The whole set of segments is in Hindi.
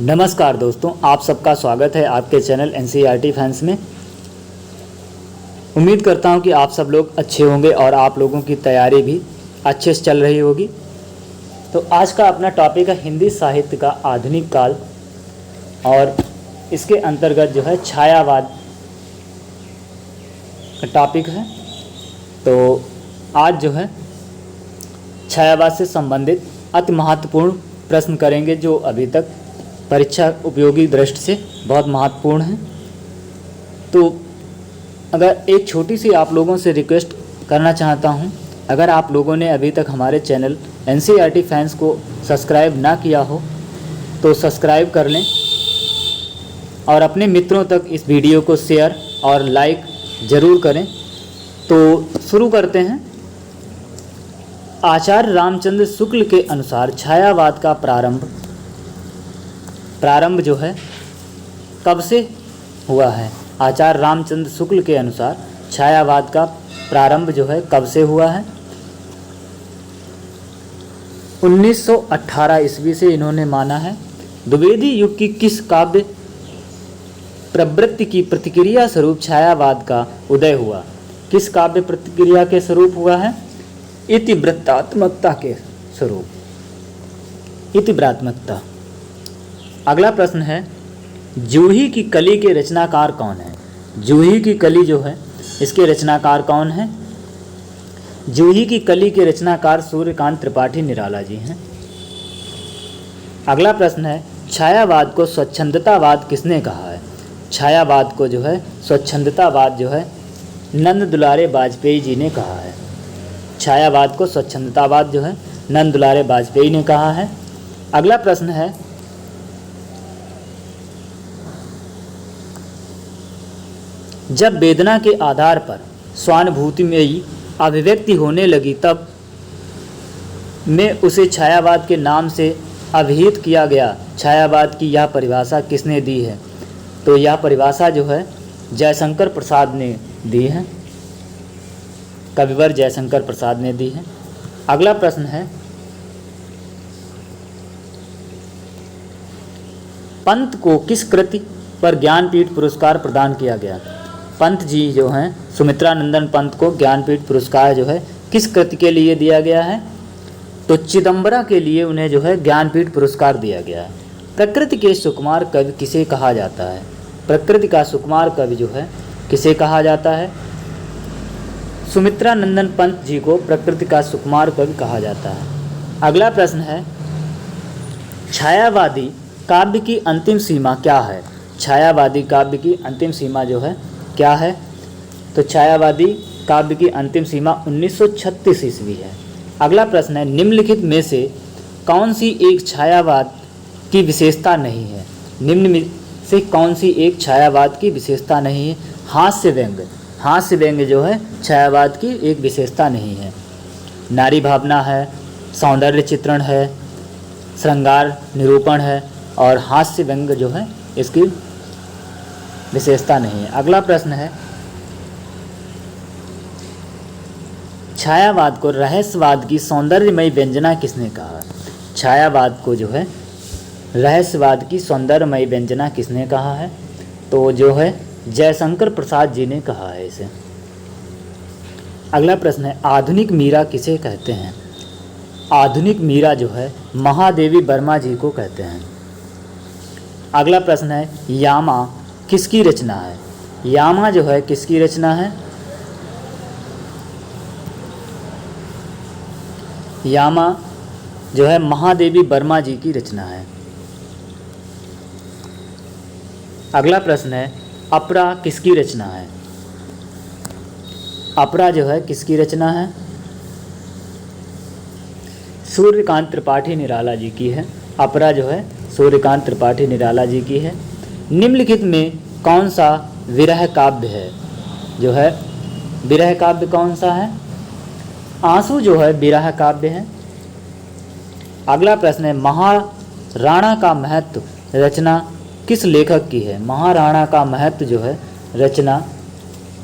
नमस्कार दोस्तों, आप सबका स्वागत है आपके चैनल एनसीईआरटी फैंस में। उम्मीद करता हूं कि आप सब लोग अच्छे होंगे और आप लोगों की तैयारी भी अच्छे से चल रही होगी। तो आज का अपना टॉपिक है हिंदी साहित्य का आधुनिक काल और इसके अंतर्गत जो है छायावाद का टॉपिक है। तो आज जो है छायावाद से संबंधित अति महत्वपूर्ण प्रश्न करेंगे जो अभी तक परीक्षा उपयोगी दृष्टि से बहुत महत्वपूर्ण है। तो अगर एक छोटी सी आप लोगों से रिक्वेस्ट करना चाहता हूं, अगर आप लोगों ने अभी तक हमारे चैनल एनसीईआरटी फैंस को सब्सक्राइब ना किया हो तो सब्सक्राइब कर लें और अपने मित्रों तक इस वीडियो को शेयर और लाइक ज़रूर करें। तो शुरू करते हैं। आचार्य रामचंद्र शुक्ल के अनुसार छायावाद का प्रारंभ जो है कब से हुआ है? आचार्य रामचंद्र शुक्ल के अनुसार छायावाद का प्रारंभ जो है कब से हुआ है? 1918 ईस्वी से इन्होंने माना है। द्विवेदी युग की किस काव्य प्रवृत्ति की प्रतिक्रिया स्वरूप छायावाद का उदय हुआ? किस काव्य प्रतिक्रिया के स्वरूप हुआ है? इतिवृत्तात्मकता के स्वरूप, इतिवृत्तात्मकता। अगला प्रश्न है, जूही की कली के रचनाकार कौन है? जूही की कली जो है इसके रचनाकार कौन है? जूही की कली के रचनाकार सूर्यकांत त्रिपाठी निराला जी हैं। अगला प्रश्न है, छायावाद को स्वच्छंदतावाद किसने कहा है? छायावाद को जो है स्वच्छंदतावाद जो है नंद दुलारे वाजपेयी जी ने कहा है। छायावाद को स्वच्छंदतावाद जो है नंद दुलारे वाजपेयी ने कहा है। अगला प्रश्न है, जब वेदना के आधार पर स्वानुभूतिमयी अभिव्यक्ति होने लगी तब में उसे छायावाद के नाम से अभिहित किया गया। छायावाद की यह परिभाषा किसने दी है? तो यह परिभाषा जो है जयशंकर प्रसाद ने दी है, कविवर जयशंकर प्रसाद ने दी है। अगला प्रश्न है, पंत को किस कृति पर ज्ञानपीठ पुरस्कार प्रदान किया गया? पंत जी जो हैं सुमित्रानंदन पंत को ज्ञानपीठ पुरस्कार जो है किस कृति के लिए दिया गया है? तो चिदंबरा के लिए उन्हें जो है ज्ञानपीठ पुरस्कार दिया गया है। प्रकृति के सुकुमार कवि किसे कहा जाता है? प्रकृति का सुकुमार कवि जो है किसे कहा जाता है? सुमित्रानंदन पंत जी को प्रकृति का सुकुमार कवि कहा जाता है। अगला प्रश्न है, छायावादी काव्य की अंतिम सीमा क्या है? छायावादी काव्य की अंतिम सीमा जो है क्या है? तो छायावादी काव्य की अंतिम सीमा 1936 ईस्वी है। अगला प्रश्न है, निम्नलिखित में से कौन सी एक छायावाद की विशेषता नहीं है? निम्न में से कौन सी एक छायावाद की विशेषता नहीं है? हास्य व्यंग्य। हास्य व्यंग्य जो है छायावाद की एक विशेषता नहीं है। नारी भावना है, सौंदर्य चित्रण है, श्रृंगार निरूपण है और हास्य व्यंग्य जो है इसकी विशेषता नहीं है। अगला प्रश्न है, छायावाद को रहस्यवाद की सौंदर्यमयी व्यंजना किसने कहा? छायावाद को जो है रहस्यवाद की सौंदर्यमयी व्यंजना किसने कहा है? तो जो है जयशंकर प्रसाद जी ने कहा है इसे। अगला प्रश्न है, आधुनिक मीरा किसे कहते हैं? आधुनिक मीरा जो है महादेवी वर्मा जी को कहते हैं। अगला प्रश्न है, यामा किसकी रचना है? यामा जो है किसकी रचना है? यामा जो है महादेवी वर्मा जी की रचना है। अगला प्रश्न है, अपरा किसकी रचना है? अपरा जो है किसकी रचना है? सूर्यकांत त्रिपाठी निराला जी की है। अपरा जो है सूर्यकांत त्रिपाठी निराला जी की है। निम्नलिखित में कौन सा विरह काव्य है? जो है विरह काव्य कौन सा है? आंसू जो है विरह काव्य है। अगला प्रश्न है, महाराणा का महत्व रचना किस लेखक की है? महाराणा का महत्व जो है रचना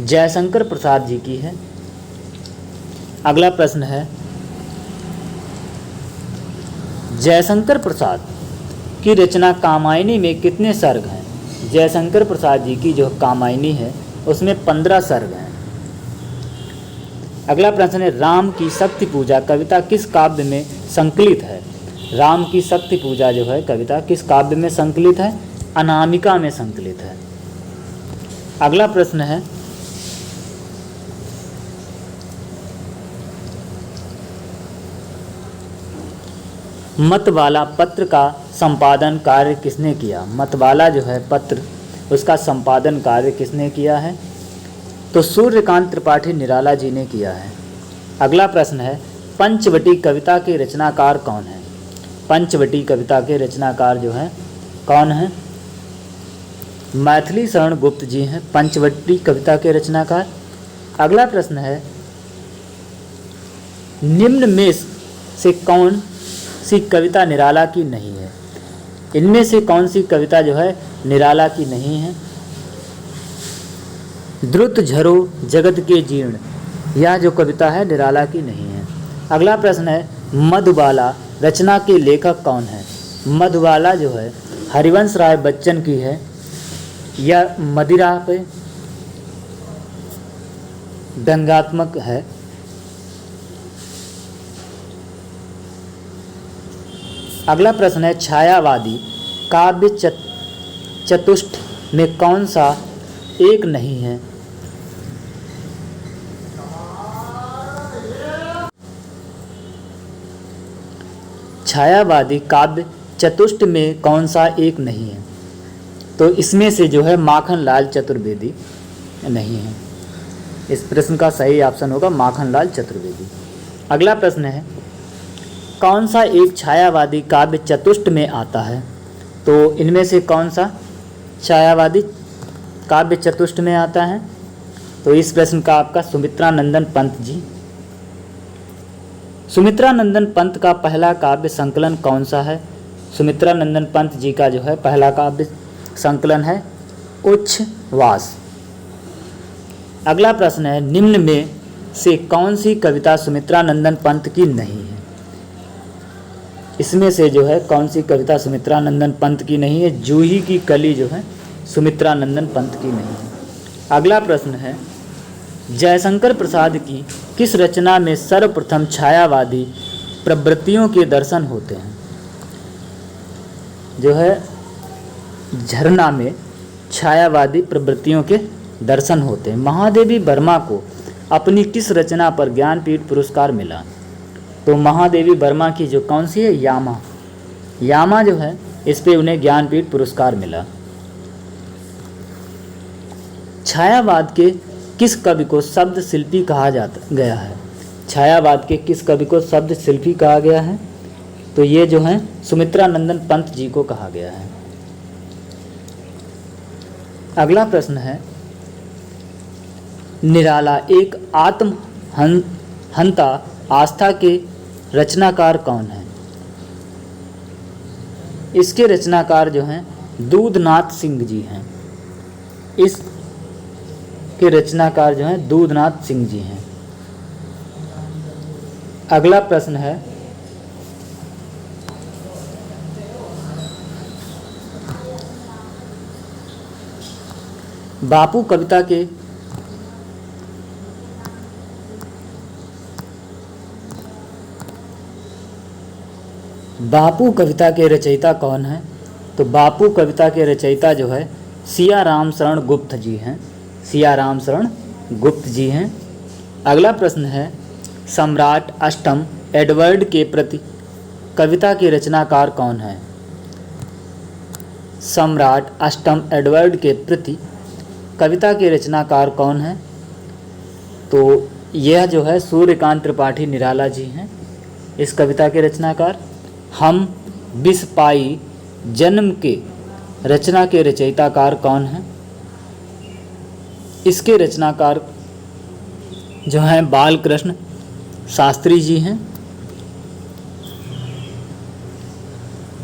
जयशंकर प्रसाद जी की है। अगला प्रश्न है, जयशंकर प्रसाद की रचना कामायनी में कितने सर्ग हैं? जयशंकर प्रसाद जी की जो कामायनी है उसमें 15 सर्ग हैं। अगला प्रश्न है, राम की शक्ति पूजा कविता किस काव्य में संकलित है? राम की शक्ति पूजा जो है कविता किस काव्य में संकलित है? अनामिका में संकलित है। अगला प्रश्न है, मतवाला पत्र का संपादन कार्य किसने किया? मतवाला जो है पत्र, उसका संपादन कार्य किसने किया है? तो सूर्यकांत त्रिपाठी निराला जी ने किया है। अगला प्रश्न है, पंचवटी कविता के रचनाकार कौन है? पंचवटी कविता के रचनाकार जो है कौन है? मैथिली शरण गुप्त जी हैं पंचवटी कविता के रचनाकार। अगला प्रश्न है, निम्न में से कौन सी कविता निराला की नहीं है? इनमें से कौन सी कविता जो है निराला की नहीं है? द्रुत झरो जगत के जीर्ण, यह जो कविता है निराला की नहीं है। अगला प्रश्न है, मधुबाला रचना के लेखक कौन है? मधुबाला जो है हरिवंश राय बच्चन की है। यह मदिरा पे व्यंग्यात्मक है। अगला प्रश्न है, छायावादी काव्य चतुष्ट में कौन सा एक नहीं है? छायावादी काव्य चतुष्ट में कौन सा एक नहीं है? तो इसमें से जो है माखनलाल चतुर्वेदी नहीं है। इस प्रश्न का सही ऑप्शन होगा माखनलाल चतुर्वेदी। अगला प्रश्न है, कौन सा एक छायावादी काव्य चतुष्ट में आता है? तो इनमें से कौन सा छायावादी काव्य चतुष्ट में आता है? तो इस प्रश्न का आपका सुमित्रा नंदन पंत जी। सुमित्रा नंदन पंत का पहला काव्य संकलन कौन सा है? सुमित्रा नंदन पंत जी का जो है पहला काव्य संकलन है उच्छ्वास। अगला प्रश्न है, निम्न में से कौन सी कविता सुमित्रा नंदन पंत की नहीं है? इसमें से जो है कौन सी कविता सुमित्रा नंदन पंत की नहीं है? जूही की कली जो है सुमित्रा नंदन पंत की नहीं है। अगला प्रश्न है, जयशंकर प्रसाद की किस रचना में सर्वप्रथम छायावादी प्रवृत्तियों के दर्शन होते हैं? जो है झरना में छायावादी प्रवृत्तियों के दर्शन होते हैं। महादेवी वर्मा को अपनी किस रचना पर ज्ञानपीठ पुरस्कार मिला? तो महादेवी वर्मा की जो कौन सी है, यामा। यामा जो है इस पे उन्हें ज्ञानपीठ पुरस्कार मिला। छायावाद के किस कवि को शब्द शिल्पी कहा गया है? छायावाद के किस कवि को शब्द शिल्पी कहा गया है? तो ये जो है सुमित्रा नंदन पंत जी को कहा गया है। अगला प्रश्न है, निराला एक आत्महंता आस्था के रचनाकार कौन है? इसके रचनाकार जो हैं दूधनाथ सिंह जी हैं। इसके रचनाकार जो हैं दूधनाथ सिंह जी हैं। अगला प्रश्न है, बापू कविता के रचयिता कौन है? तो बापू कविता के रचयिता जो है सिया राम शरण गुप्त जी हैं। सिया राम शरण गुप्त जी हैं। अगला प्रश्न है, सम्राट अष्टम एडवर्ड के प्रति कविता के रचनाकार कौन है? सम्राट अष्टम एडवर्ड के प्रति कविता के रचनाकार कौन है? तो यह जो है सूर्यकांत त्रिपाठी निराला जी हैं इस कविता के रचनाकार। हम बिस पाई जन्म के रचना के रचयिताकार कौन है? इसके रचनाकार जो हैं बालकृष्ण शास्त्री जी हैं।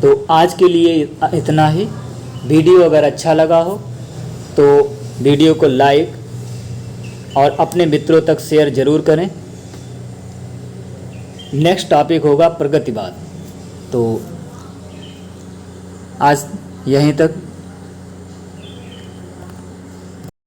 तो आज के लिए इतना ही। वीडियो अगर अच्छा लगा हो तो वीडियो को लाइक और अपने मित्रों तक शेयर जरूर करें। नेक्स्ट टॉपिक होगा प्रगतिवाद। तो आज यहीं तक।